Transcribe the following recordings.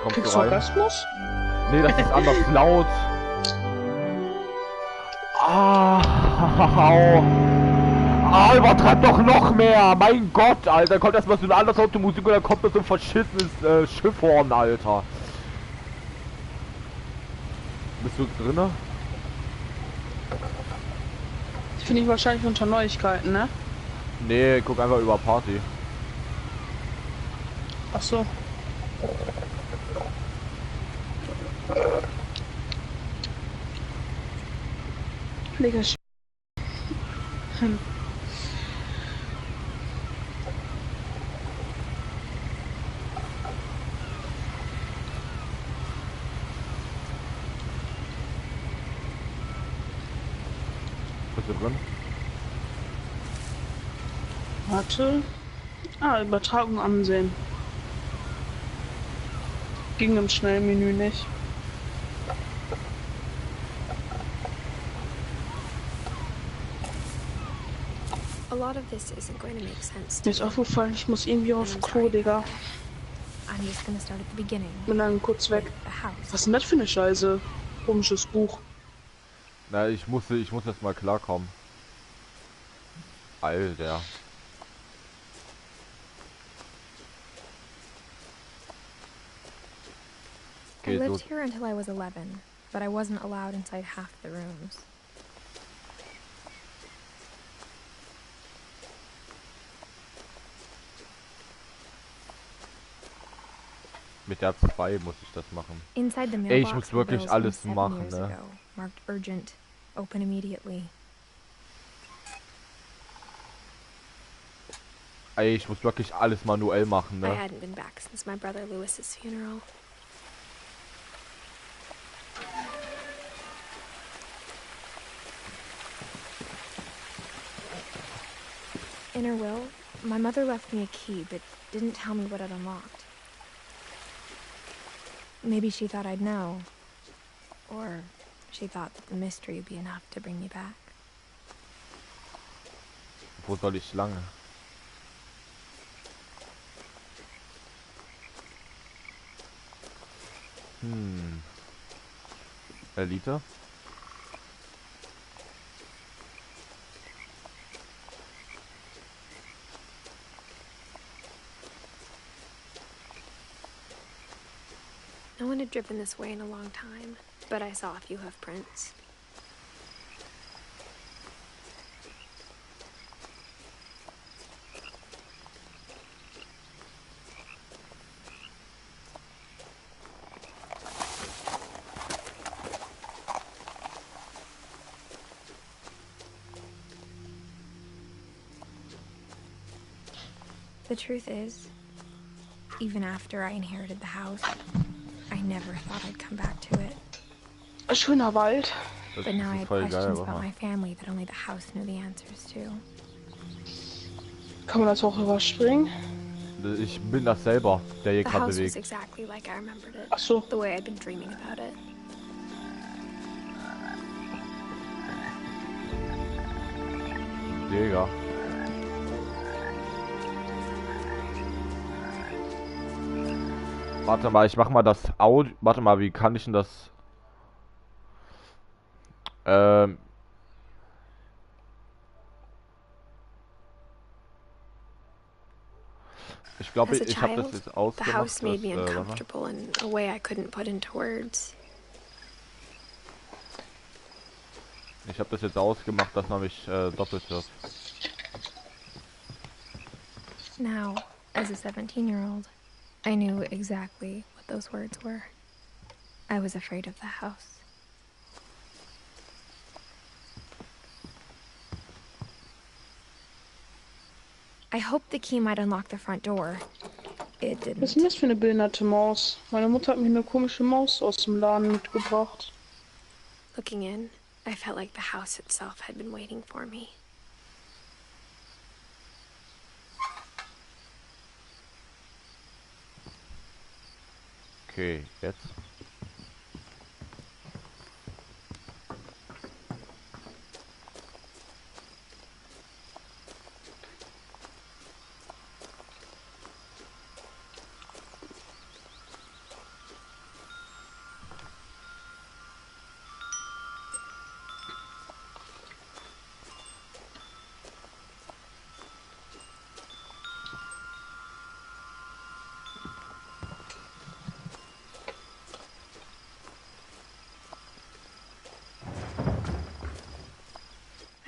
Kommst du rein? Orgasmus? Nee, das ist anders laut. Übertreib doch noch mehr! Mein Gott, Alter, kommt erstmal so eine anders laute Musik und dann kommt da so ein verschissenes Schiffhorn, Alter. Bist du drinne? Das finde ich wahrscheinlich unter Neuigkeiten, ne? Nee, guck einfach über Party. Ach so. Lecker Bist du drin? Warte. Übertragung ansehen. Ging im schnellen Menü nicht. A lot of this isn't going to make sense Mir ist to you. aufgefallen, ich muss irgendwie auf Klo, Digga. I'm just gonna start at the beginning. Bin dann kurz weg. The house. Was ist denn das für eine Scheiße? Komisches Buch. Na, ich muss jetzt mal klarkommen. Alter. I Okay, lived so. here until I was 11, but I wasn't allowed inside half the rooms. Mit der 2 muss ich das machen. Inside the Ey, ich mailbox muss were wirklich bills from alles 7 machen, years ne? ago, marked urgent, open immediately. Ey, ich muss wirklich alles manuell machen, I ne? hadn't been back since my brother Lewis's funeral. In her will, my mother left me a key, but didn't tell me what it unlocked. Maybe she thought I'd know. Or she thought that the mystery would be enough to bring me back. Wo soll ich lang? Elite? No one had driven this way in a long time, but I saw a few hoof prints. The truth is, even after I inherited the house, I never thought I'd come back to it. Ein schöner Wald. Das But now I ist had voll questions geil, about oder? my family that only the house knew the answers to. Kann man das auch überspringen? Ich bin das selber, der hier The gerade house was bewegt. exactly like I remembered it, Ach so. the way I'd been dreaming about it. Digga. Warte mal, ich mach mal das Audio. Warte mal, wie kann ich denn das? Ich glaube, As a ich habe das child, jetzt the ausgemacht. house made me warte mal. uncomfortable in a way I couldn't put into words. Ich habe das jetzt ausgemacht, dass man mich doppelt hört. Now, as a 17-year-old, I knew exactly what those words were. I was afraid of the house. I hoped the key might unlock the front door. It Was ist didn't. denn das für eine behinderte Maus? Meine Mutter hat mir eine komische Maus aus dem Laden mitgebracht. Looking in, I felt like the house itself had been waiting for me. Okay, jetzt.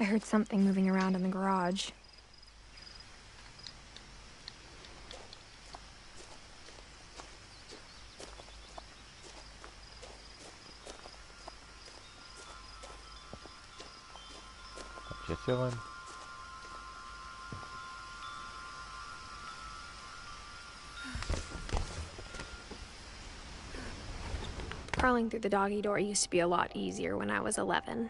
heard something moving around in the garage. Komm ich jetzt hier rein? Crawling through the doggy door used to be a lot easier when I was 11.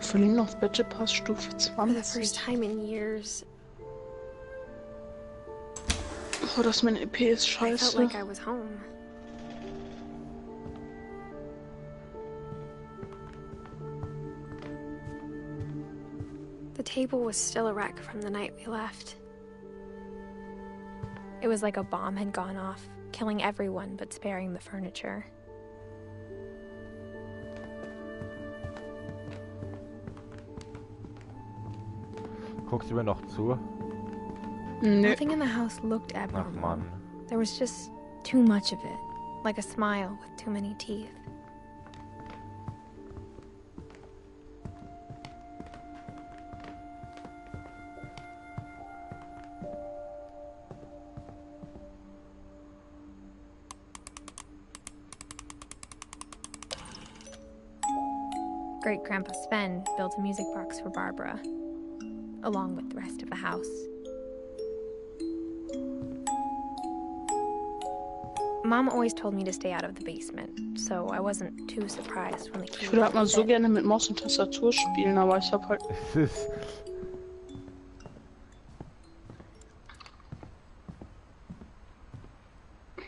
Verliehen auf Battle Pass Stufe For the first 20. time in years, Oh, das mein EP ist I felt scheiße. like I was home. The table was still a wreck from the night we left. It was like a bomb had gone off, killing everyone but sparing the furniture. Guckst du mir noch zu? Nö. Nothing in the house looked Ach abnormal. Mann. There was just too much of it, like a smile with too many teeth. Great Grandpa Sven built a music box for Barbara, along with the rest of the house. Mom always told me to stay out of the basement, so I wasn't too surprised when the key Ich würde halt mal didn't so fit. gerne mit Maus und Tastatur spielen, aber ich hab halt. Es ist...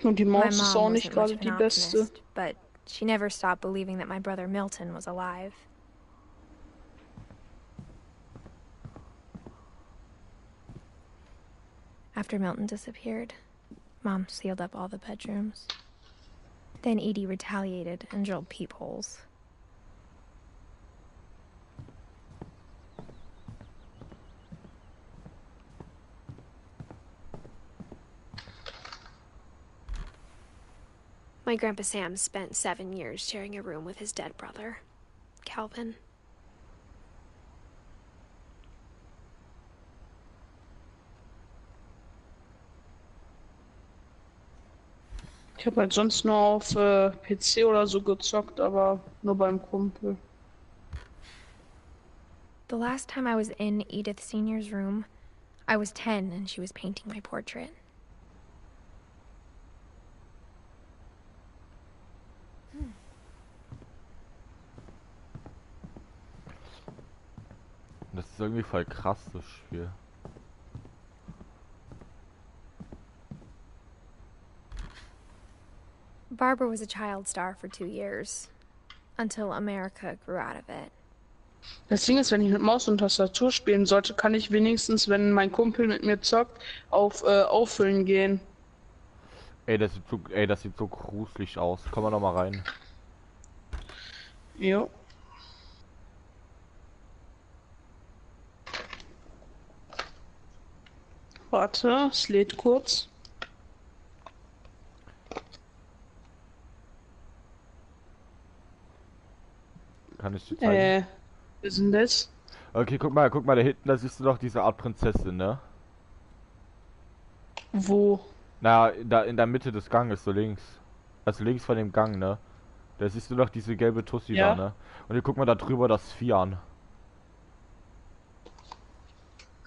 Und die My Maus ist auch mom nicht wasn't much gerade of die an beste. optimist, but she never stopped believing that my brother Milton was alive. After Milton disappeared, Mom sealed up all the bedrooms. Then Edie retaliated and drilled peepholes. My Grandpa Sam spent 7 years sharing a room with his dead brother, Calvin. Ich habe halt sonst nur auf PC oder so gezockt, aber nur beim Kumpel. The last time I was in Edith Sr.'s room, I was 10 and she was painting my portrait. Das ist irgendwie voll krass, das Spiel. Barbara was a child star for 2 years, until America grew out of it. Das Ding ist, wenn ich mit Maus und Tastatur spielen sollte, kann ich wenigstens, wenn mein Kumpel mit mir zockt, auf Auffüllen gehen. Ey, das sieht so gruselig aus. Komm mal noch mal rein. Jo. Warte, es lädt kurz. Kann ich dir zeigen? Was ist denn das? Okay, guck mal, da hinten, da siehst du doch diese Art Prinzessin, ne? Wo? Na, da in der Mitte des Ganges, so links. Also links von dem Gang, ne? Da siehst du doch diese gelbe Tussi Ja. da, ne? Und hier guck mal da drüber das Vieh an.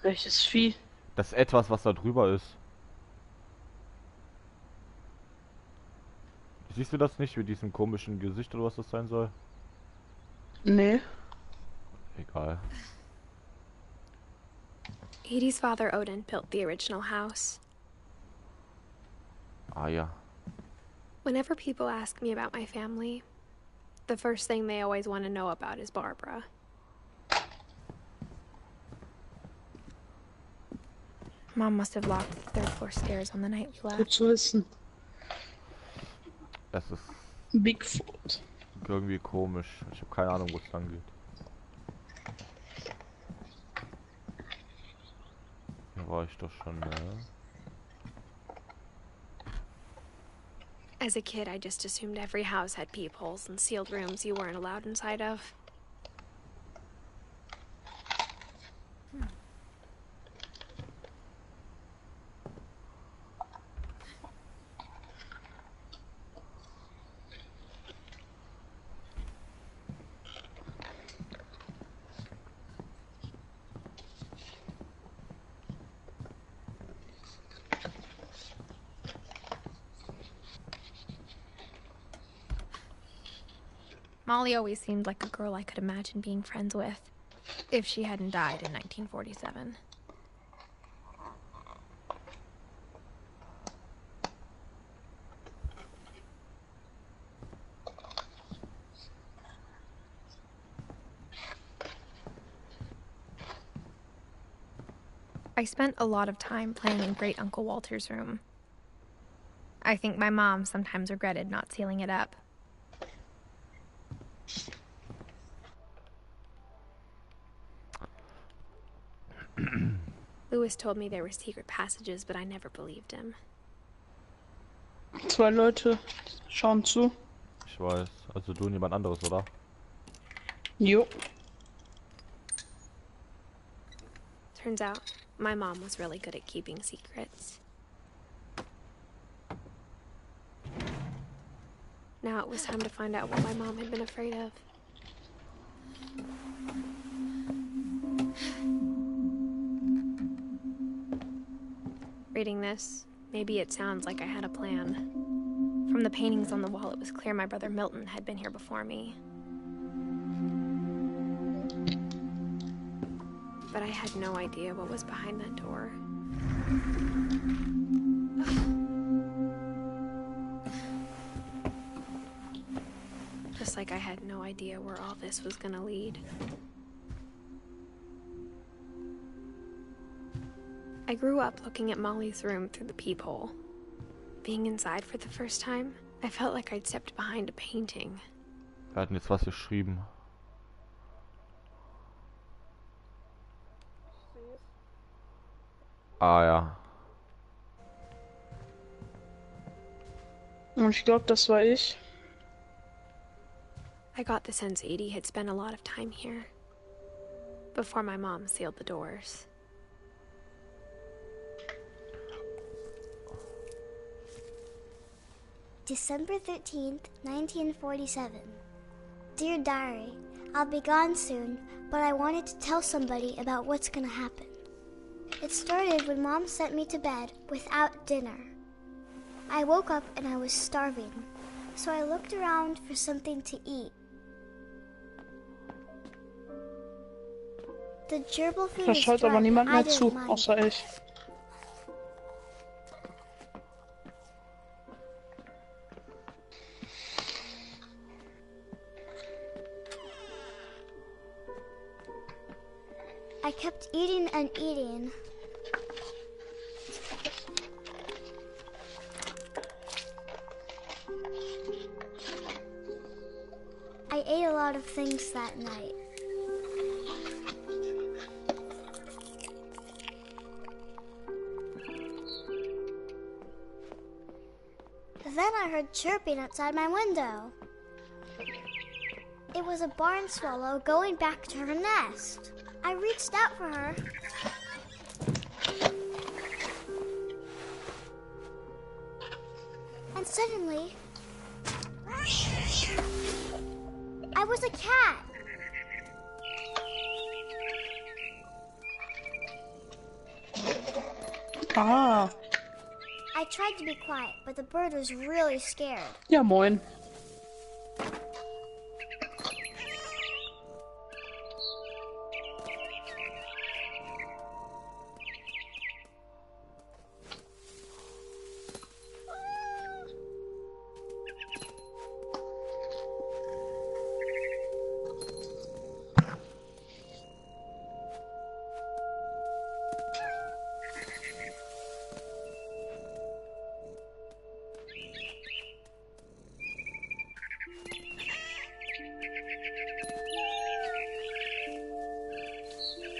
Welches Vieh? Das Etwas, was da drüber ist. Siehst du das nicht mit diesem komischen Gesicht oder was das sein soll? Nee. Egal. Edie's father Odin built the original house. Ah ja. Whenever people ask me about my family, the first thing they always want to know about is Barbara. Mom must have locked the third floor stairs on the night we Gut left. zu wissen. Das ist Bigfoot. irgendwie komisch. Ich habe keine Ahnung, wo es lang geht. war ich doch schon, ne? As a kid, I just assumed every house had peepholes and sealed rooms you weren't allowed inside of. Molly always seemed like a girl I could imagine being friends with, if she hadn't died in 1947. I spent a lot of time playing in Great Uncle Walter's room. I think my mom sometimes regretted not sealing it up. Lewis told me there were secret passages, but I never believed him. Zwei Leute schauen zu. Ich weiß. Also du und jemand anderes, oder? Jo. Turns out, my mom was really good at keeping secrets. Now it was time to find out what my mom had been afraid of. Reading this, maybe it sounds like I had a plan. From the paintings on the wall, it was clear my brother Milton had been here before me. But I had no idea what was behind that door. Just like I had no idea where all this was gonna lead. I grew up looking at Molly's room through the peephole. Being inside for the first time, I felt like I'd stepped behind a painting. Wir hatten jetzt was geschrieben. Ah ja. Und ich glaube, das war ich. I got the sense Edie had spent a lot of time here. Before my mom sealed the doors. December 13th, 1947. Dear Diary, I'll be gone soon, but I wanted to tell somebody about what's gonna happen. It started when Mom sent me to bed without dinner. I woke up and I was starving, so I looked around for something to eat. The gerbil food Da is schaut dry, aber niemand but I mehr zu, didn't mind. außer ich. I kept eating and eating. I ate a lot of things that night. Then I heard chirping outside my window. It was a barn swallow going back to her nest. I reached out for her. And suddenly, I was a cat. Ah, I tried to be quiet, but the bird was really scared. ja moin.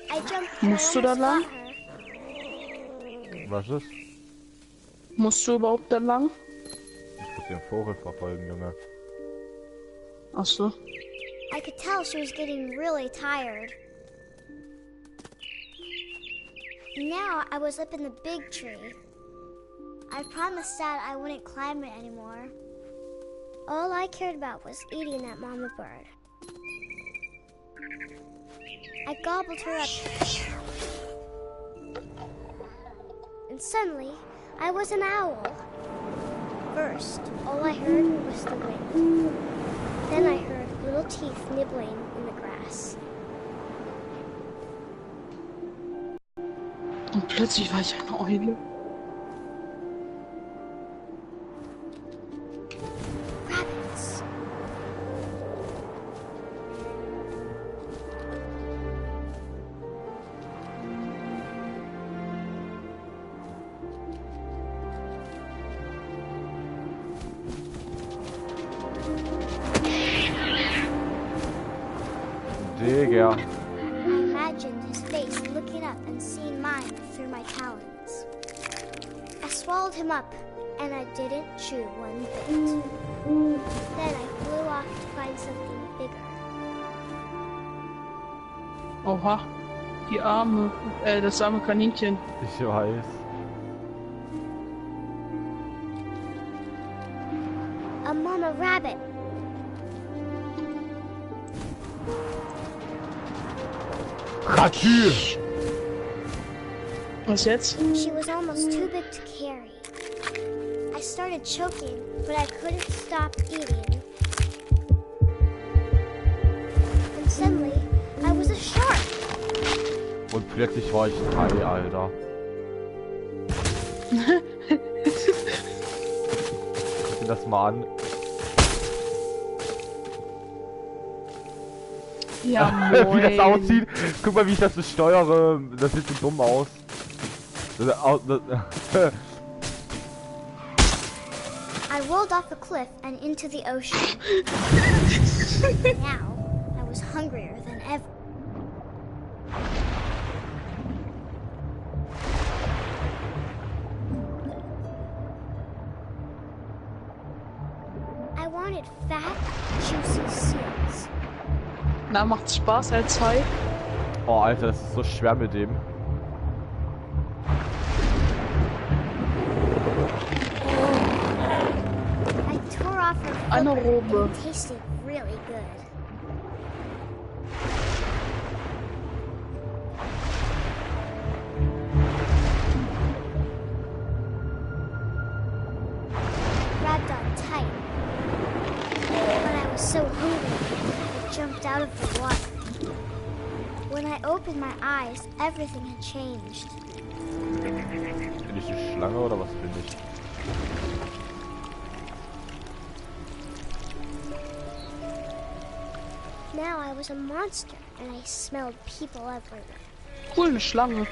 I jumped Musst du and I da lang? almost got her. Was ist? Musst du überhaupt da lang? Ich muss den Vogel verfolgen, Junge. Ach so. I could tell she was getting really tired. Now I was up in the big tree. I promised Dad I wouldn't climb it anymore. All I cared about was eating that mama bird. I gobbled her up. And suddenly, I was an owl. First, all I heard was the wind. Then I heard little teeth nibbling in the grass. Und plötzlich war ich eine Eule. Rabbits. Digga. I imagined his face looking up and seeing mine through my talons. I swallowed him up, and I didn't chew one bit. Then I flew off to find something bigger. Oha. Die Arme. Das arme Kaninchen. Ich weiß. A mama rabbit. Ratür! Was jetzt? She was almost too big to carry. I started choking, but I couldn't stop eating. And suddenly, I was a shark. Und plötzlich war ich ein Hai, Alter. Guck dir das mal an. Ja, Wie das moin. aussieht. Guck mal, wie ich das so steuere. Das sieht so dumm aus. I rolled off a cliff and into the ocean. Now, I was hungrier than ever. I wanted fat, juicy seals. Na, macht's Spaß als Hai? Oh, Alter, das ist so schwer mit dem. I tore off her Anaerobe. and it tasted really good. Grabbed on tight, but I was so hungry I jumped out of the water. When I opened my eyes, everything had changed. Bin ich eine Schlange oder was bin ich? Now I was a monster and I smelled people everywhere. Cool, eine Schlange.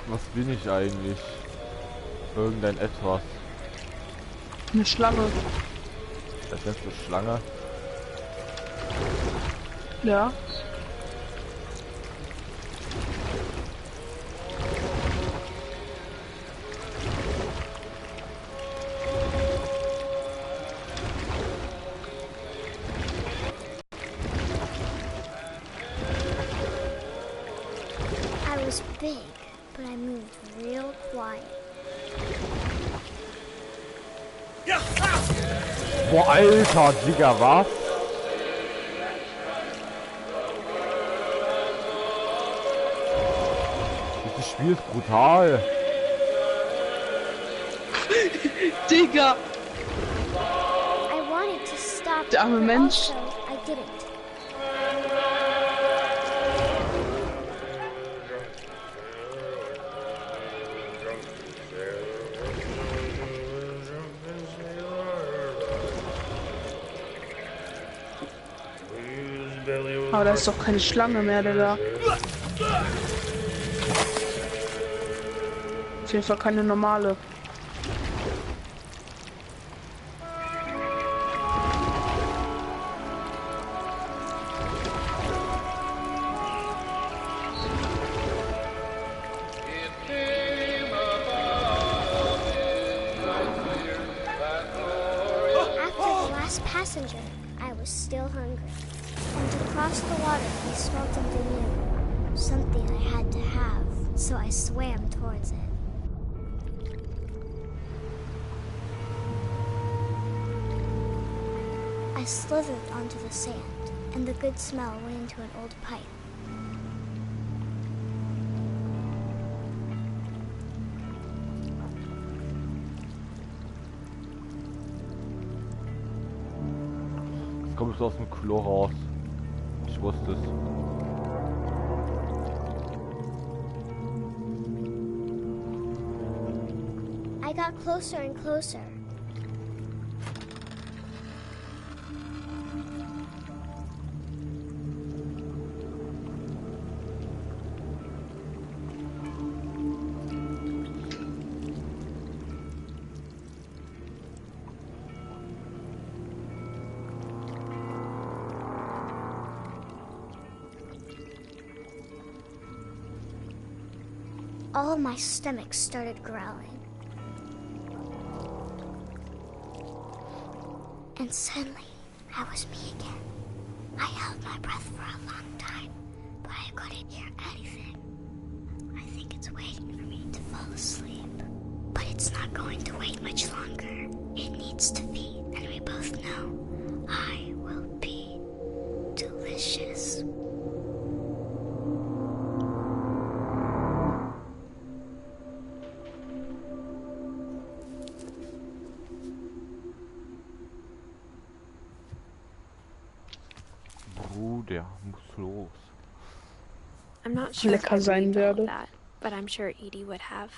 Was bin ich eigentlich? Irgendein etwas. Eine Schlange. Das ist eine Schlange. Ja. I was big, but I moved real quiet. Boah, Alter, Digga, was? Das Spiel ist brutal. Digga! I wanted to stop, Der arme but Mensch. also I didn't. Aber da ist doch keine Schlange mehr, Digga. Auf jeden Fall keine normale. Passenger, I was still hungry. And to cross the water, I smelled something new. Something I had to have, so I swam towards it. I slithered onto the sand, and the good smell went into an old pipe. Kommst du aus dem Klo raus? Ich wusste es. I got closer and closer. All my stomach started growling. And suddenly, I was me again. I held my breath for a long time, but I couldn't hear anything. I think it's waiting for me to fall asleep. But it's not going to wait much longer. It needs to feed, and we both know I will be delicious. Der muss los. I'm not sure if Lecker I sein believed all of werde. that, but I'm sure Edie would have.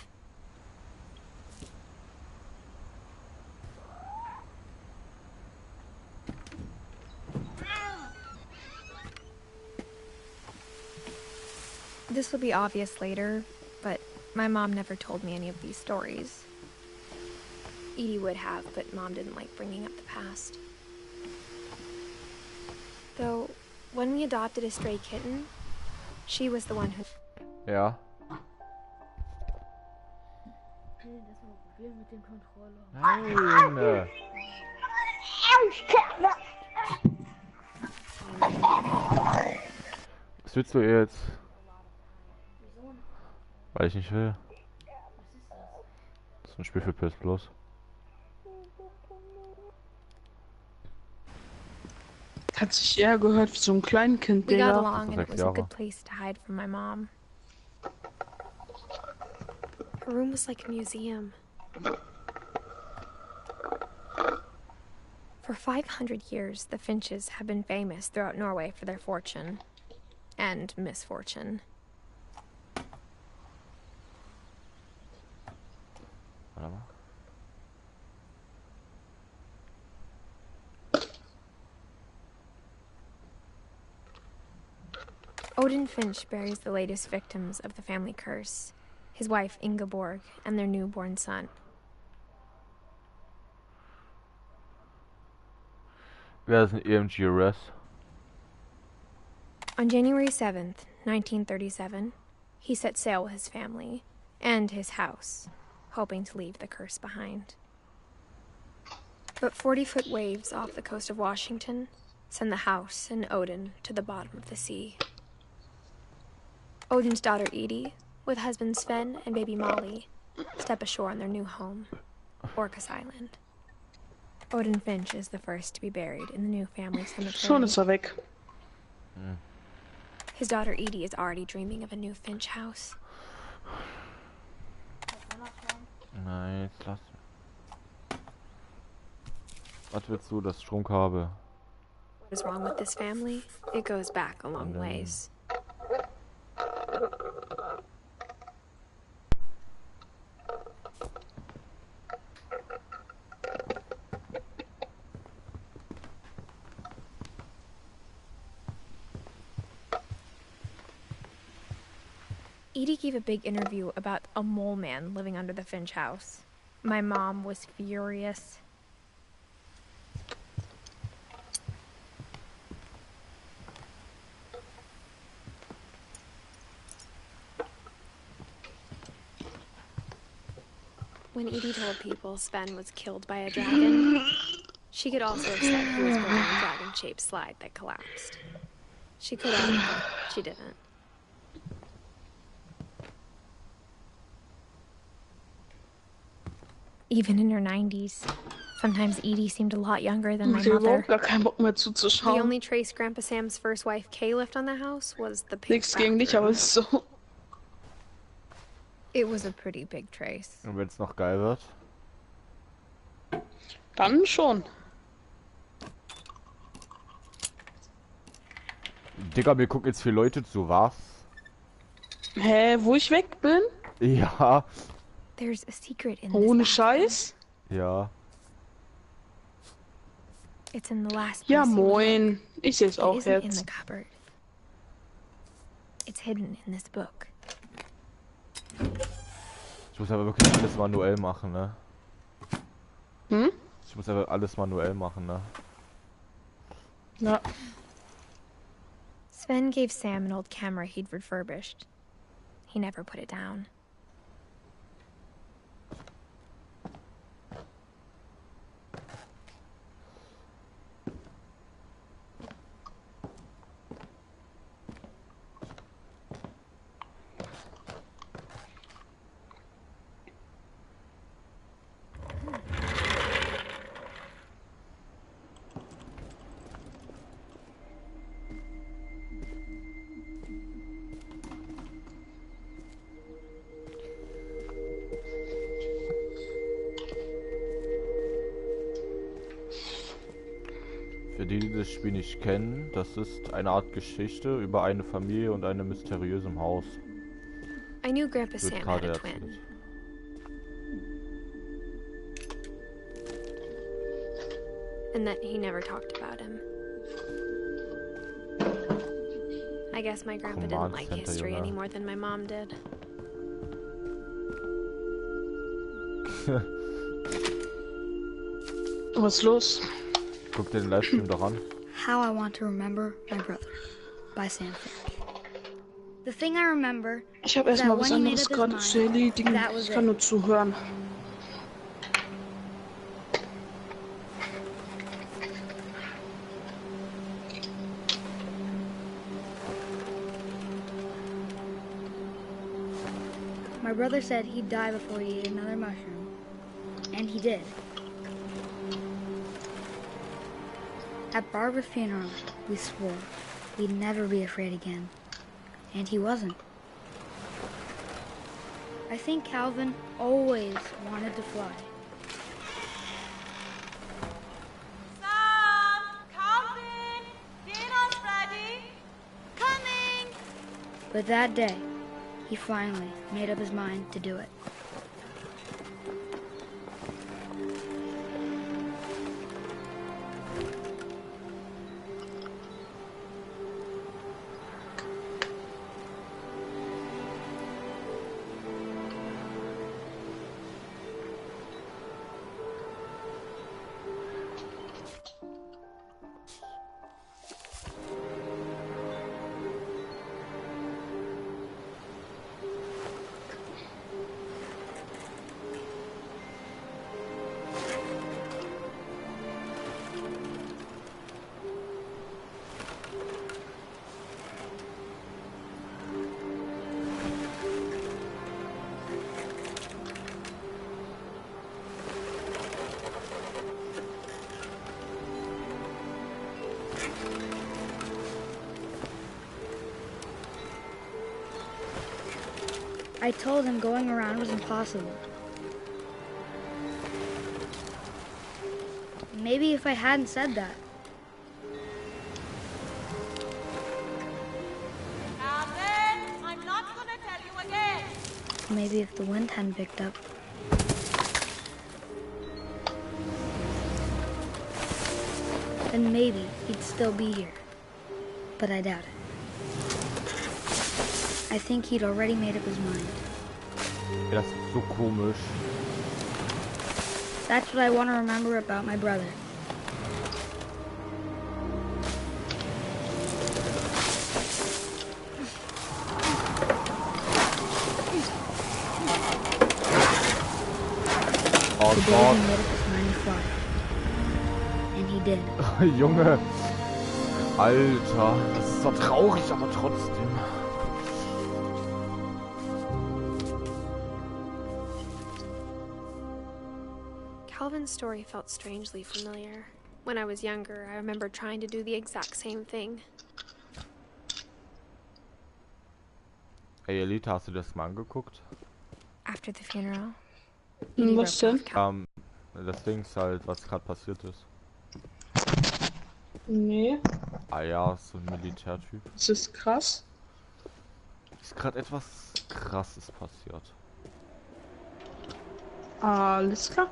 This will be obvious later, but my mom never told me any of these stories. Edie would have, but Mom didn't like bringing up the past. Though, when we adopted a stray kitten, she was the one who... Ja. Nein. Was willst du jetzt? Weil ich nicht will. Das ist ein Spiel für PS Plus. Hat sich eher gehört wie so ein Kleinkind, We got Digga. along and it was a good place to hide from my mom. Her room was like a museum. For 500 years, the Finches have been famous throughout Norway for their fortune and misfortune. Warte mal. Odin Finch buries the latest victims of the family curse, his wife Ingeborg and their newborn son. Wer ist ein EMGRS? On January 7th, 1937, he set sail with his family and his house, hoping to leave the curse behind. But 40-foot waves off the coast of Washington send the house and Odin to the bottom of the sea. Odin's daughter Edie, with husband Sven and baby Molly, step ashore on their new home, Orcas Island. Odin Finch is the first to be buried in the new family Schon cemetery. ist er weg. His daughter Edie is already dreaming of a new Finch house. Nein, jetzt lass. Was willst du, das Stromkabel? What is wrong with this family? It goes back a long ways. Edie gave a big interview about a mole man living under the Finch house. My mom was furious. When Edie told people Sven was killed by a dragon, she could also have said he was building a dragon-shaped slide that collapsed. She could have, but she didn't. Even in her 90s, sometimes Edie seemed a lot younger than my Ich hab mother. überhaupt gar keinen Bock mehr The zuzuschauen. only trace Grandpa Sam's first wife Kay left on the house was the pink Nichts gegen dich, aber bathroom. es ist so. It was a pretty big trace. Und wenn es noch geil wird? Dann schon. Digga, mir gucken jetzt 4 Leute zu, was? Hä, wo ich weg bin? Ja. There's a secret in this Ohne bathroom. Scheiß? Ja. It's in the last Ja, place you would moin. Ich seh's look. auch It isn't in jetzt. the cupboard. It's hidden in this book. Ich muss aber wirklich alles manuell machen, ne? Hm? Ich muss aber alles manuell machen, ne? Ja. Sven gave Sam an old camera he'd refurbished. He never put it down. Für die, die das Spiel nicht kennen, das ist eine Art Geschichte über eine Familie und einem mysteriösen Haus. I knew Grandpa Wird Sam had gerade a twin. erzählt. And that he never talked about him. I guess my grandpa didn't Command like Center, history Junge. any more than my mom did. Was ist los? Guck dir den Livestream doch an. How I Want to Remember My Brother by Sam Finch. The thing I remember, Ich habe erstmal was That when he anderes made up gerade his zu mind, erledigen. that was Ich kann it. nur zuhören. my brother said he'd die before he ate another mushroom. And he did. At Barbara's funeral, we swore we'd never be afraid again. And he wasn't. I think Calvin always wanted to fly. Sam! Calvin! Dinner's ready! Coming! But that day, he finally made up his mind to do it. I told him going around was impossible. Maybe if I hadn't said that. Calvin! I'm not gonna tell you again! Maybe if the wind hadn't picked up. Then maybe he'd still be here. But I doubt it. I think he'd already made up his mind. Ja, das ist so komisch. That's what I want to remember about my brother. Oh The day Gott. he made up his mind to fly. And he did. Junge. Alter. Das ist so traurig, aber trotzdem. Calvin's story felt strangely familiar. When I was younger, I remember trying to do the exact same thing. Ey, Elite, hast du das mal angeguckt? After the funeral, Was denn? Das Ding ist halt, was gerade passiert ist. Nee, Ah ja, so ein Militärtyp. das ist krass. Ist gerade etwas Krasses passiert. Alles klar.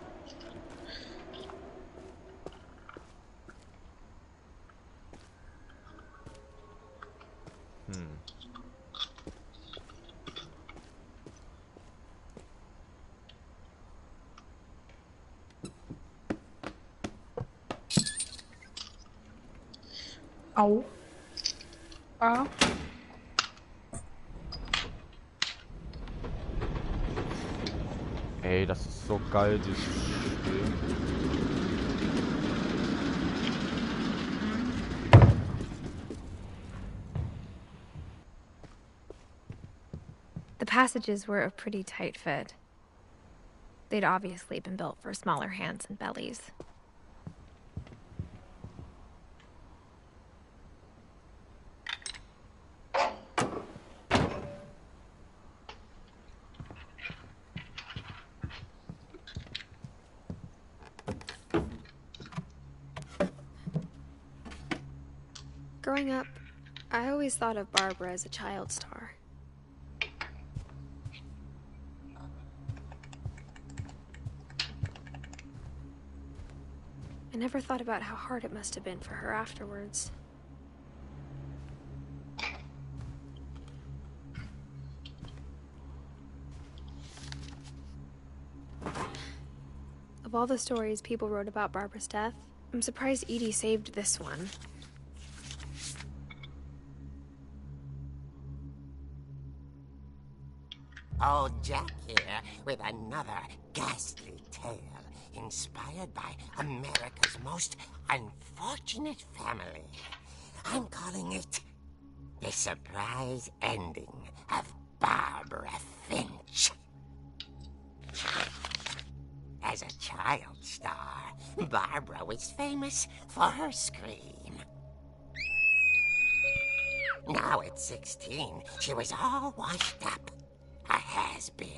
Au. Ah. Ey, das ist so geil, dieses Spiel. the passages were a pretty tight fit. They'd obviously been built for smaller hands and bellies. Growing up, I always thought of Barbara as a child star. I never thought about how hard it must have been for her afterwards. Of all the stories people wrote about Barbara's death, I'm surprised Edie saved this one. Old Jack here with another ghastly tale inspired by America's most unfortunate family. I'm calling it The Surprise Ending of Barbara Finch. As a child star, Barbara was famous for her scream. Now at 16, she was all washed up. A has-been.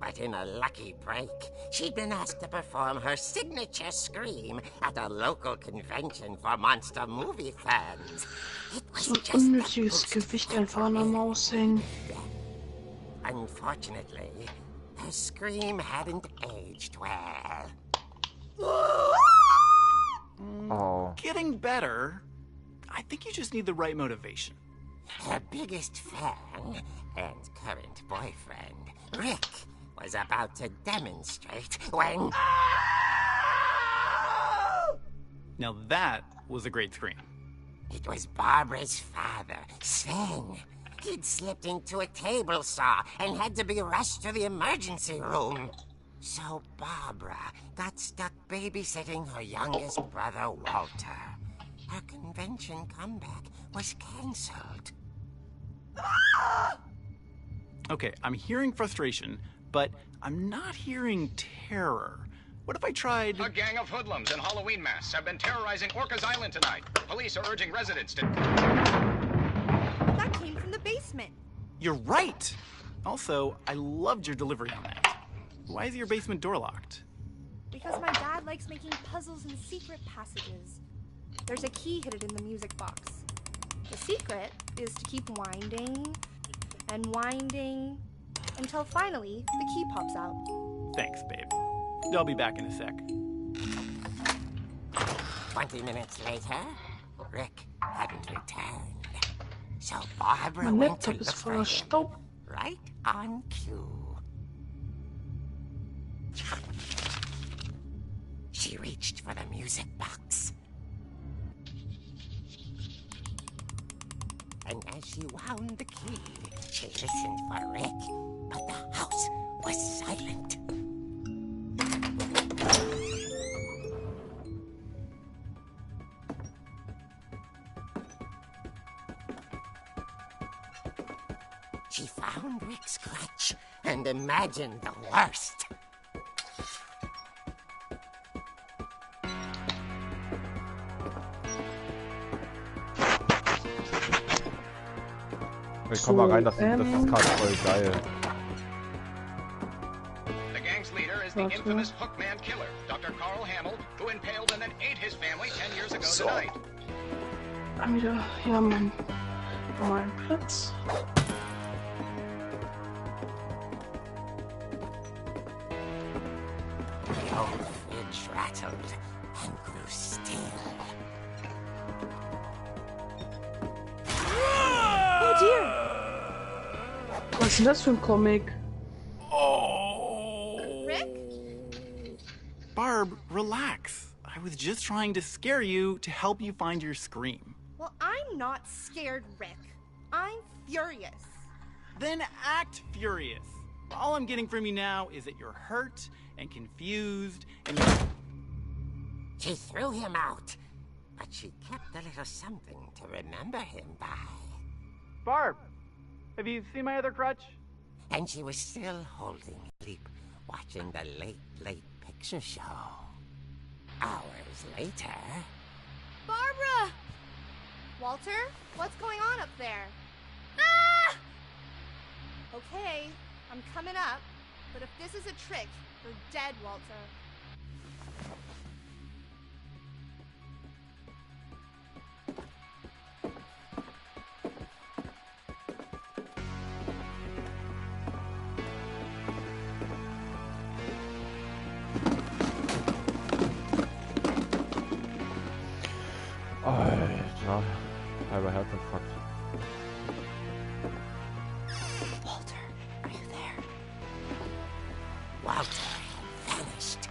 But in a lucky break, she'd been asked to perform her signature scream at a local convention for monster movie fans. It was So ein just unnötiges Gewicht einfach an der Maus hängen. Unfortunately, her scream hadn't aged well. Oh. Getting better. I think you just need the right motivation. Her biggest fan and current boyfriend, Rick, was about to demonstrate when... Now that was a great scream. It was Barbara's father, Sven. He'd slipped into a table saw and had to be rushed to the emergency room. So Barbara got stuck babysitting her youngest brother, Walter. Her convention comeback was cancelled. Okay, I'm hearing frustration, but I'm not hearing terror. What if I tried... A gang of hoodlums in Halloween masks have been terrorizing Orcas Island tonight. Police are urging residents to... That came from the basement. You're right! Also, I loved your delivery on that. Why is your basement door locked? Because my dad likes making puzzles and secret passages. There's a key hidden in the music box. The secret is to keep winding and winding until finally the key pops out. Thanks, babe. I'll be back in a sec. 20 minutes later, Rick hadn't returned. So Barbara Mein went to Laptop ist look for voller him, Staub. right on cue. She reached for the music box. And as she wound the key, she listened for Rick, but the house was silent. She found Rick's clutch and imagined the worst. Ich komm mal rein, das ist gerade voll geil. The gang's leader is the infamous Hookman killer, Dr. Carl Hamill, who impaled and then ate his family 10 years ago tonight. Dann wieder hier meinen normalen Platz. The old fridge rattled and grew still. Oh dear! Was ist denn das für ein Comic? Rick? Barb, relax. I was just trying to scare you to help you find your scream. Well, I'm not scared, Rick. I'm furious. Then act furious. All I'm getting from you now is that you're hurt and confused and you're... She threw him out, but she kept a little something to remember him by. Barb, have you seen my other crutch? And she was still holding sleep, watching the late picture show. Hours later... Barbara! Walter, what's going on up there? Ah! Okay, I'm coming up, but if this is a trick, you're dead, Walter. Alter, halber Herzinfarkt. Walter, are you there? Walter had vanished,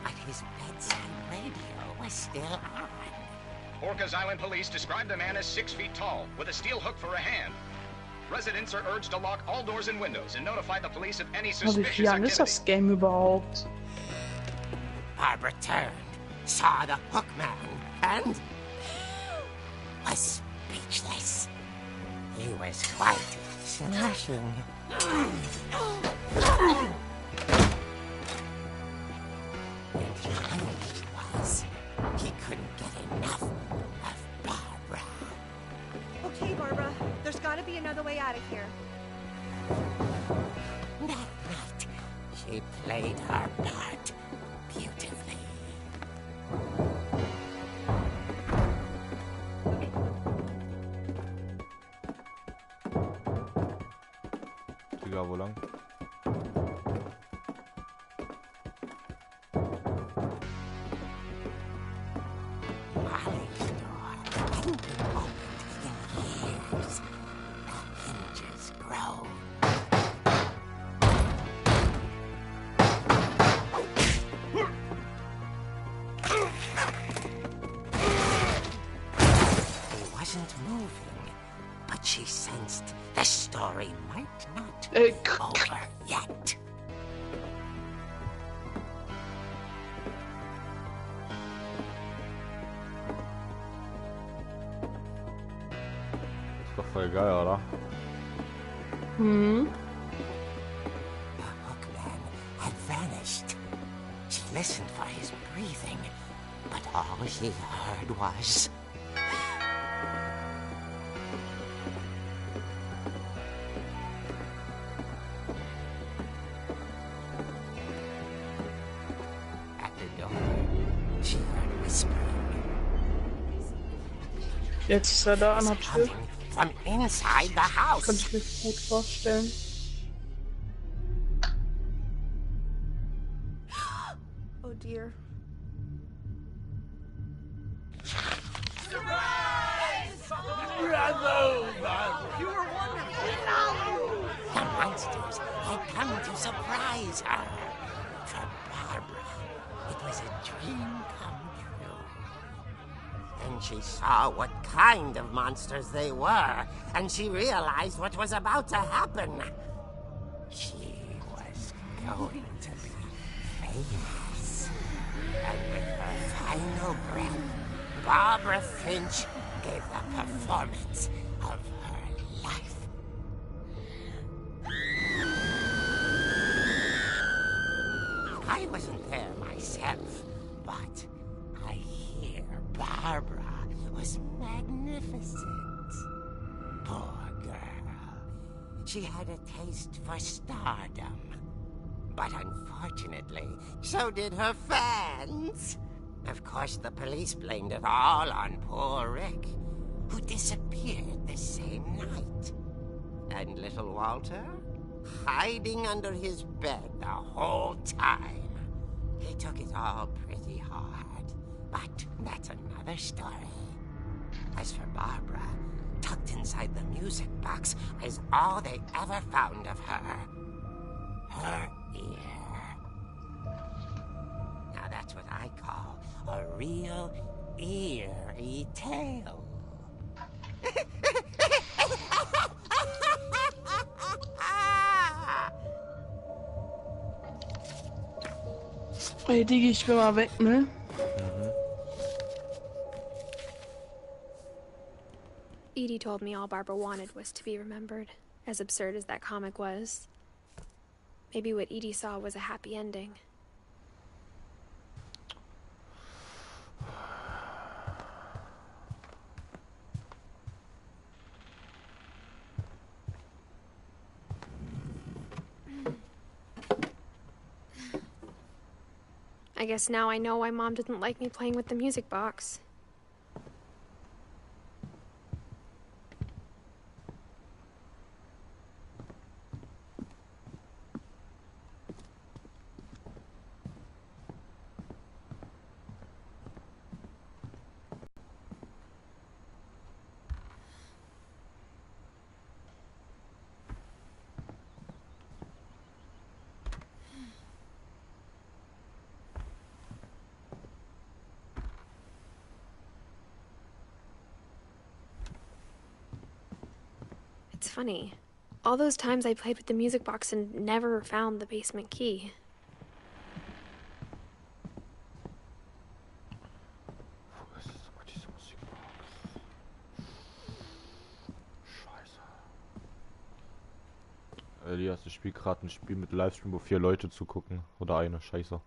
but his bedside radio was still on. Orcas Island police described the man as 6 feet tall, with a steel hook for a hand. Residents are urged to lock all doors and windows and notify the police of any Wie suspicious viel lang ist activity. das Game überhaupt? Barbara turned, saw the Hookman, and was speechless. He was quite smashing. And he knew he was. He couldn't get enough of Barbara. Okay, Barbara, there's gotta be another way out of here. That night, she played her part beautifully. Digga, wo lang? Molly's door hadn't been opened in years. The hinges groaned. He wasn't moving, but she sensed the story might not be over yet. Ist doch voll geil, oder? Hm. The Hookman had vanished. She listened for his breathing, but all she heard was... At the door, she heard whispering. Jetzt ist er da an der Tür. Coming from inside the house. Könnte ich mir gut vorstellen. Oh dear. Ja, Bravo, Barbara! You were wonderful! The monsters had come to surprise her. For Barbara, it was a dream come true. Then she saw what kind of monsters they were, and she realized what was about to happen. She was going to be famous. And with her final breath, Barbara Finch gave the performance of her life. I wasn't there myself, but I hear Barbara was magnificent. Poor girl. She had a taste for stardom. But unfortunately, so did her fans. Of course, the police blamed it all on poor Rick, who disappeared the same night. And little Walter, hiding under his bed the whole time. He took it all pretty hard, but that's another story. As for Barbara, tucked inside the music box is all they ever found of her. Her ear. Now that's what I call a real eerie tale. Ey, Digi, ich bin mal weg, ne? Edie told me all Barbara wanted was to be remembered, as absurd as that comic was. Maybe what Edie saw was a happy ending. I guess now I know why Mom didn't like me playing with the music box. It's funny. All those times I played with the music box and never found the basement key. Elias, ich spiele gerade ein Spiel mit Livestream, wo 4 Leute zugucken. Oder eine, scheiße.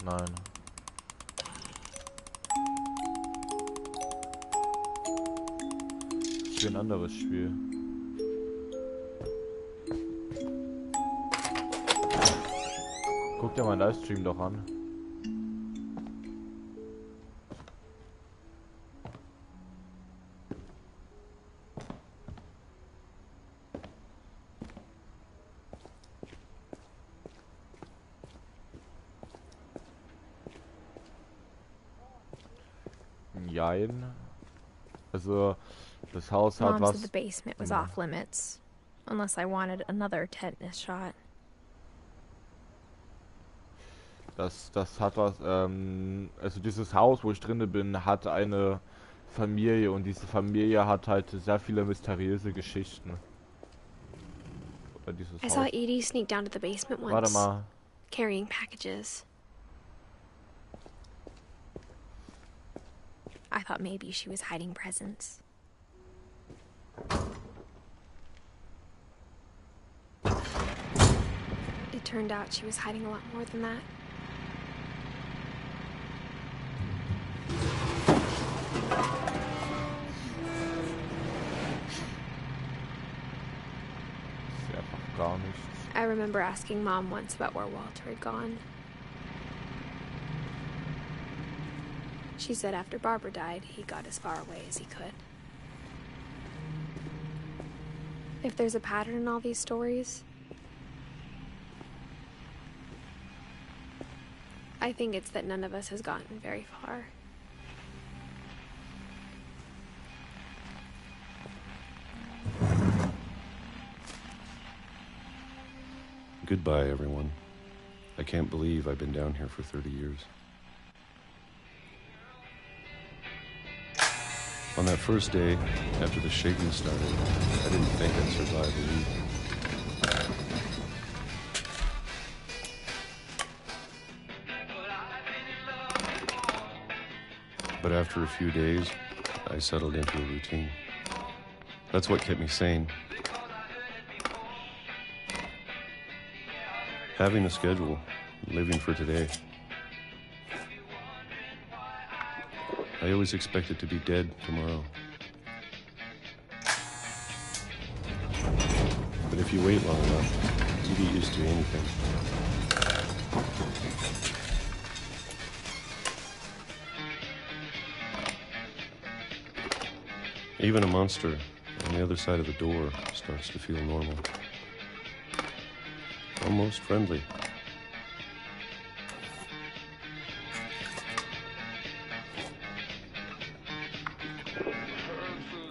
Nein. Ich spiele ein anderes Spiel. Guck dir meinen Livestream doch an. Jein. Also, das Haus hat Mom was... said the basement was off limits, unless I wanted another tetanus shot. Das hat was, also dieses Haus, wo ich drinne bin, hat eine Familie und diese Familie hat halt sehr viele mysteriöse Geschichten. Oder dieses I Haus. saw Edie sneak down to the basement once, Warte mal. carrying packages. I thought maybe she was hiding presents. It turned out she was hiding a lot more than that. Ist einfach gar nichts. I remember asking Mom once about where Walter had gone. She said after Barbara died, he got as far away as he could. If there's a pattern in all these stories, I think it's that none of us has gotten very far. Goodbye, everyone. I can't believe I've been down here for 30 years. On that first day, after the shaking started, I didn't think I'd survive a week. But after a few days, I settled into a routine. That's what kept me sane. Having a schedule, living for today. I always expected to be dead tomorrow. But if you wait long enough, you get used to anything. Even a monster on the other side of the door starts to feel normal. Almost friendly.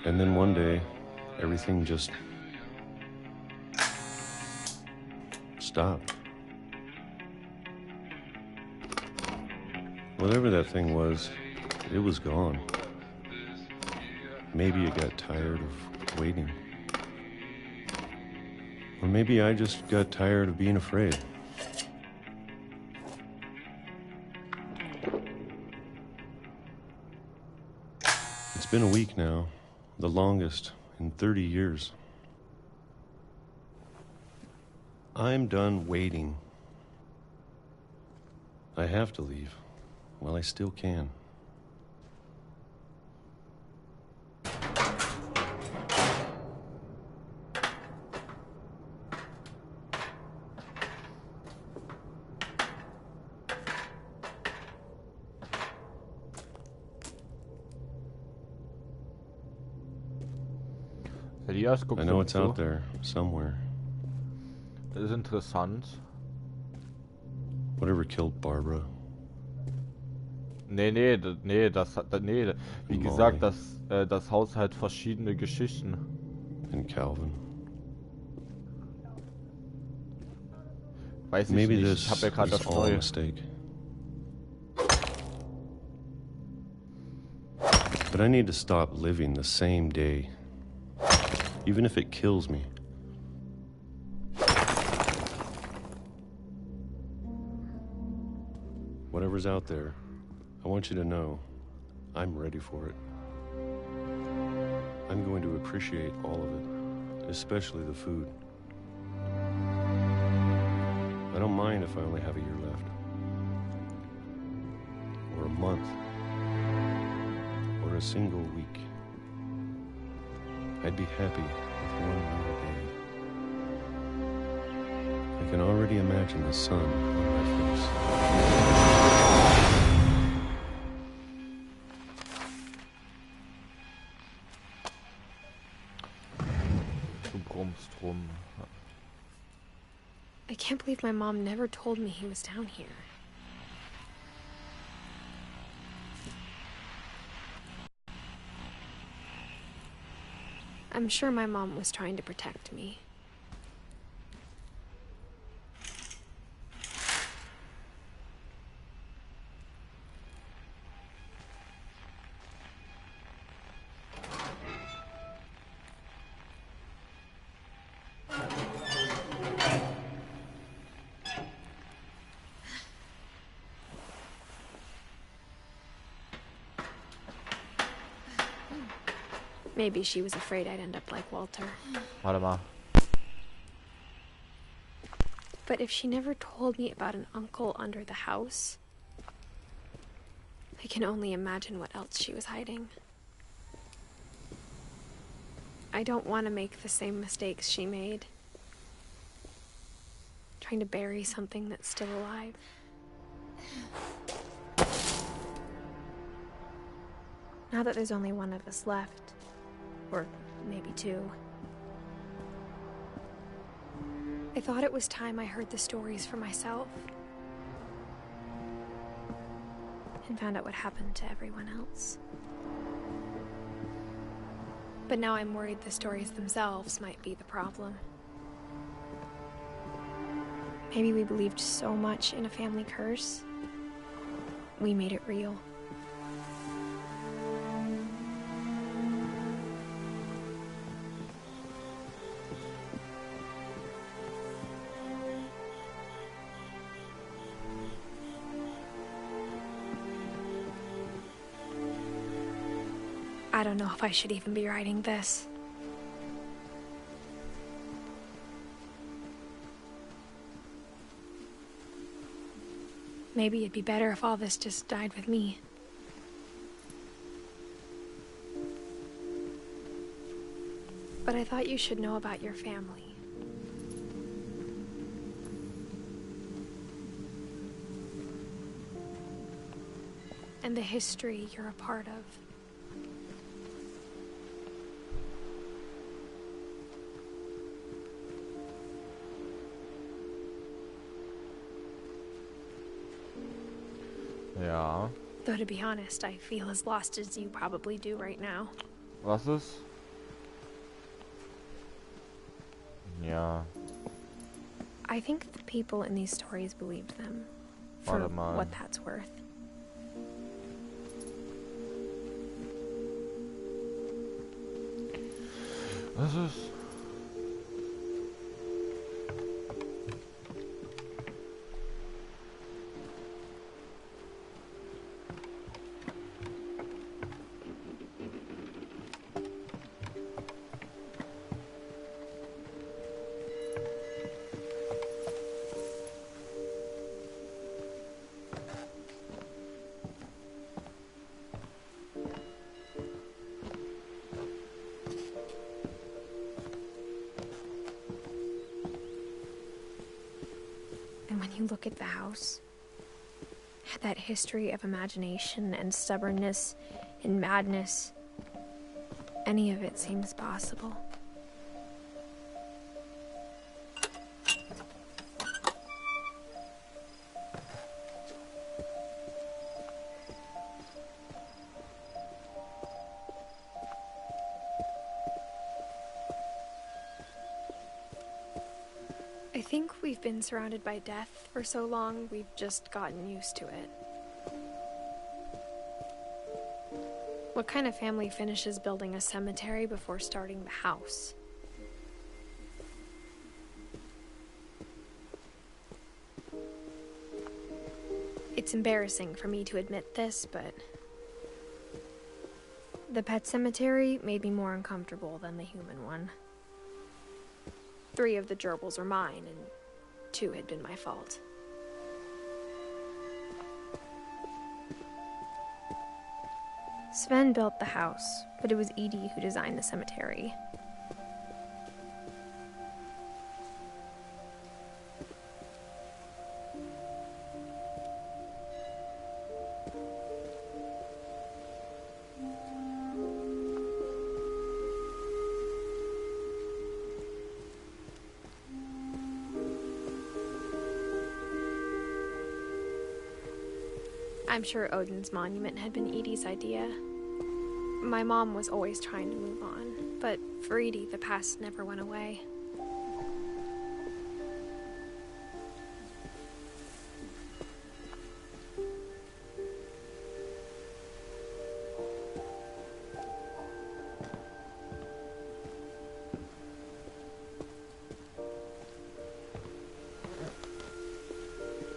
And then one day, everything just stopped. Whatever that thing was, it was gone. Maybe it got tired of waiting. Or maybe I just got tired of being afraid. It's been a week now, the longest in 30 years. I'm done waiting. I have to leave while I still can. Elias, guckst I know du it's zu? out there, somewhere. Das ist interessant. Whatever killed Barbara. Nee, wie gesagt, das Haus hat verschiedene Geschichten. And Calvin. Weiß ich Maybe nicht, this ich hab ja gerade was das all a neue. mistake. But I need to stop living the same day, even if it kills me. Whatever's out there, I want you to know I'm ready for it. I'm going to appreciate all of it, especially the food. I don't mind if I only have a year left, or a month, or a single week. I'd be happy with 1 more day. I can already imagine the sun on my face. Du brummst rum. I can't believe my mom never told me he was down here. I'm sure my mom was trying to protect me. Maybe she was afraid I'd end up like Walter. Warte mal. But if she never told me about an uncle under the house, I can only imagine what else she was hiding. I don't want to make the same mistakes she made. Trying to bury something that's still alive. Now that there's only one of us left, or maybe two, I thought it was time I heard the stories for myself. and found out what happened to everyone else. But now I'm worried the stories themselves might be the problem. Maybe we believed so much in a family curse, we made it real. I don't know if I should even be writing this. Maybe it'd be better if all this just died with me. But I thought you should know about your family. And the history you're a part of. Ja. Though to be honest, I feel as lost as you probably do right now. Was ist? Ja. I think the people in these stories believed them. For Warte mal. what that's worth. Was ist? And when you look at the house, that history of imagination and stubbornness and madness, any of it seems possible. I think we've been surrounded by death for so long, we've just gotten used to it. What kind of family finishes building a cemetery before starting the house? It's embarrassing for me to admit this, but the pet cemetery made me more uncomfortable than the human one. 3 of the gerbils were mine, and 2 had been my fault. Sven built the house, but it was Edie who designed the cemetery. I'm sure Odin's monument had been Edie's idea. My mom was always trying to move on, but for Edie, the past never went away.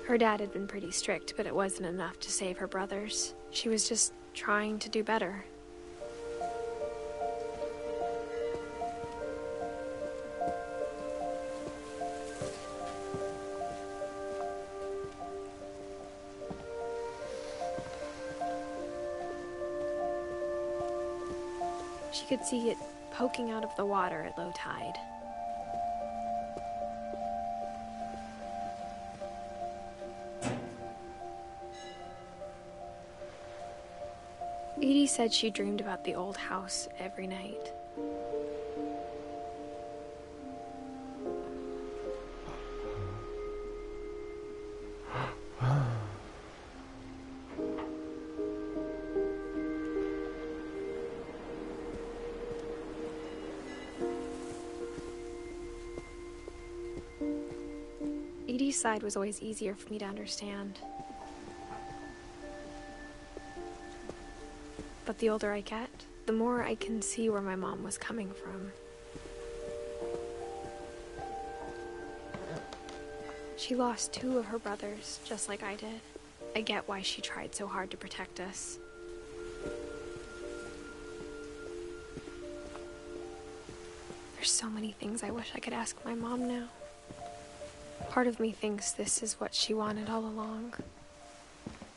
Her dad had been pretty strict, but it wasn't enough to save her brothers. She was just trying to do better. She could see it poking out of the water at low tide. Edie said she dreamed about the old house every night. She's side was always easier for me to understand. But the older I get, the more I can see where my mom was coming from. She lost 2 of her brothers, just like I did. I get why she tried so hard to protect us. There's so many things I wish I could ask my mom now. Part of me thinks this is what she wanted all along.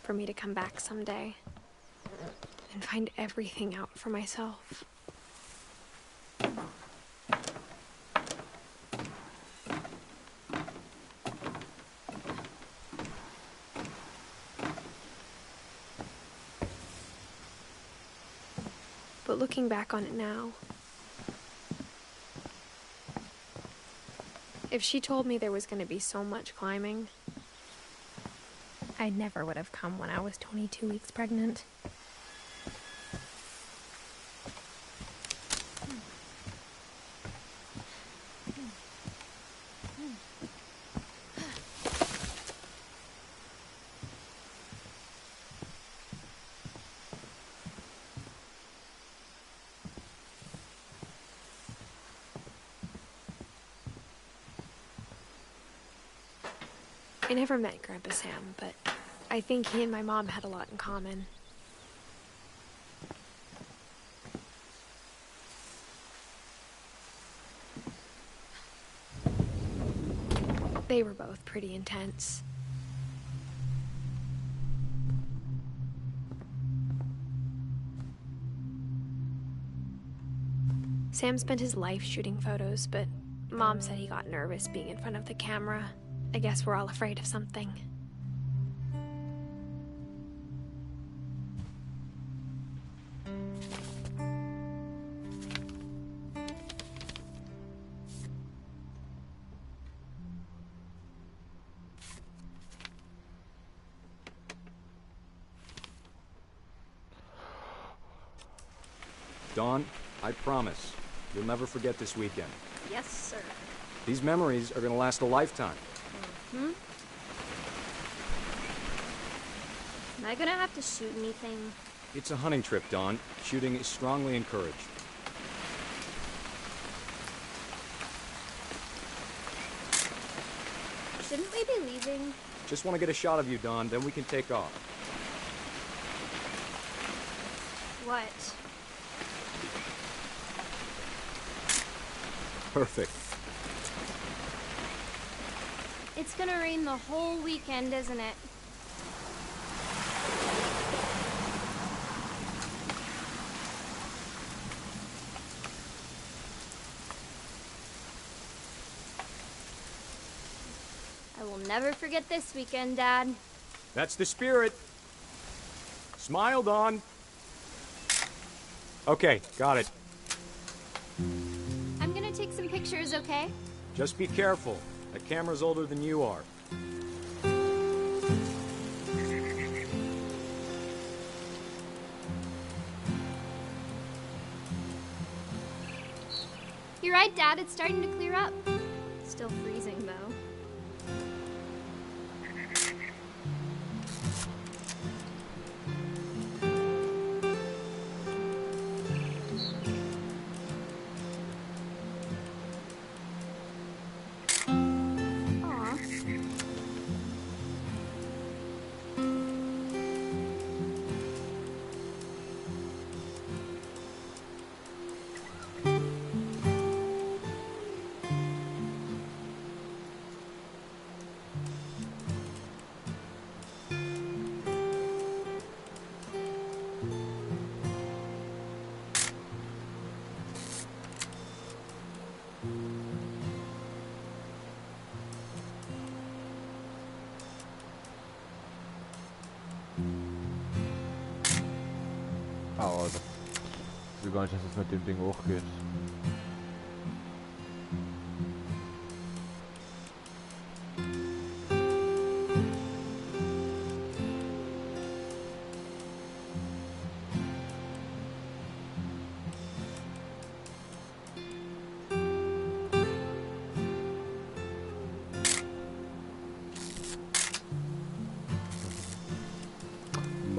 For me to come back someday and find everything out for myself. But looking back on it now, if she told me there was going to be so much climbing, I never would have come when I was 22 weeks pregnant. I never met Grandpa Sam, but I think he and my mom had a lot in common. They were both pretty intense. Sam spent his life shooting photos, but Mom said he got nervous being in front of the camera. I guess we're all afraid of something. Dawn, I promise, you'll never forget this weekend. Yes, sir. These memories are gonna last a lifetime. Am I gonna have to shoot anything? It's a hunting trip, Dawn. Shooting is strongly encouraged. Shouldn't we be leaving? Just want to get a shot of you, Dawn, then we can take off. What? Perfect. It's gonna rain the whole weekend, isn't it? I will never forget this weekend, Dad. That's the spirit. Smile, Dawn. Okay, got it. I'm gonna take some pictures, okay? Just be careful. That camera's older than you are. You're right, Dad. It's starting to clear up. Still freezing, though. Oh, das ich will gar nicht, dass es mit dem Ding hochgeht.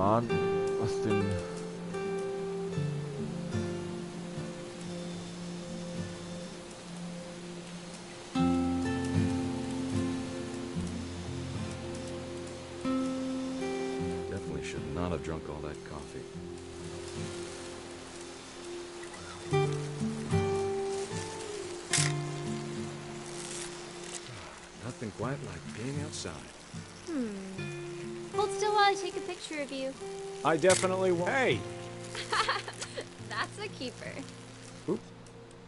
Mann, was denn? Definitely should not have drunk all that coffee. Nothing quite like being outside. Hold still while I take a picture of you. I definitely won't. Hey! That's a keeper. Oop.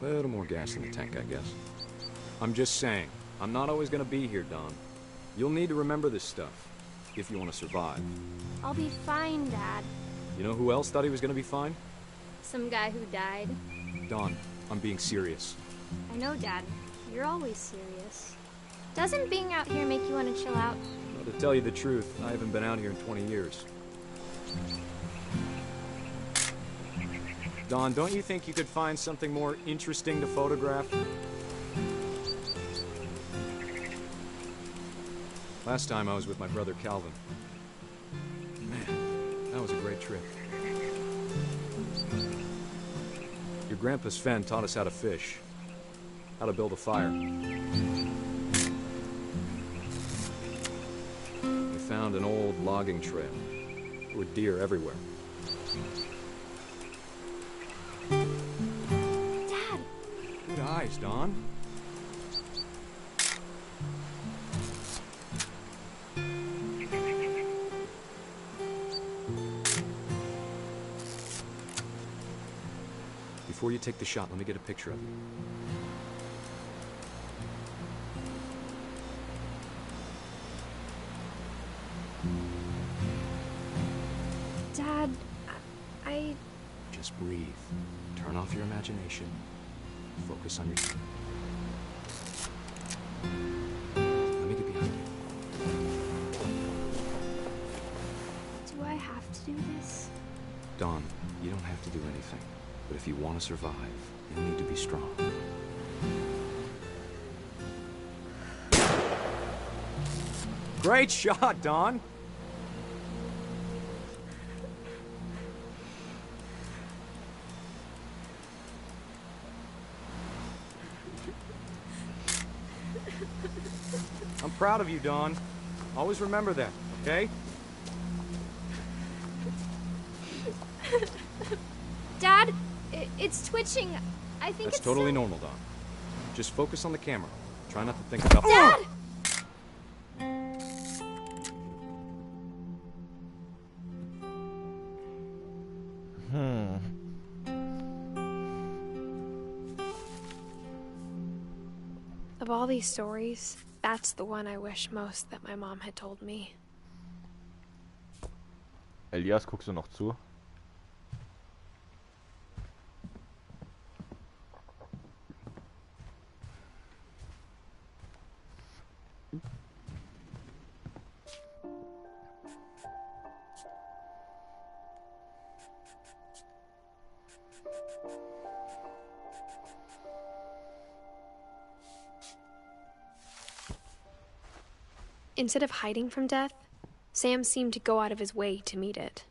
Little more gas in the tank, I guess. I'm just saying, I'm not always gonna be here, Don. You'll need to remember this stuff, if you want to survive. I'll be fine, Dad. You know who else thought he was gonna be fine? Some guy who died. Don, I'm being serious. I know, Dad. You're always serious. Doesn't being out here make you want to chill out? Well, to tell you the truth, I haven't been out here in 20 years. Don, don't you think you could find something more interesting to photograph? Last time I was with my brother Calvin. Man, that was a great trip. Your grandpa Sven taught us how to fish, how to build a fire. We found an old logging trail. There were deer everywhere. Dad! Good eyes, Don. Before you take the shot, let me get a picture of you. Dad, I... Just breathe. Turn off your imagination. Focus on your... Let me get behind you. Do I have to do this? Don, you don't have to do anything. But if you want to survive, you need to be strong. Great shot, Don! I'm proud of you, Don. Always remember that, okay? Dad, it's twitching. I think That's it's totally so... normal, Don. Just focus on the camera. Try not to think about... Dad! Of all these stories, that's the one I wish most that my mom had told me. Elias, guckst du noch zu? Instead of hiding from death, Sam seemed to go out of his way to meet it.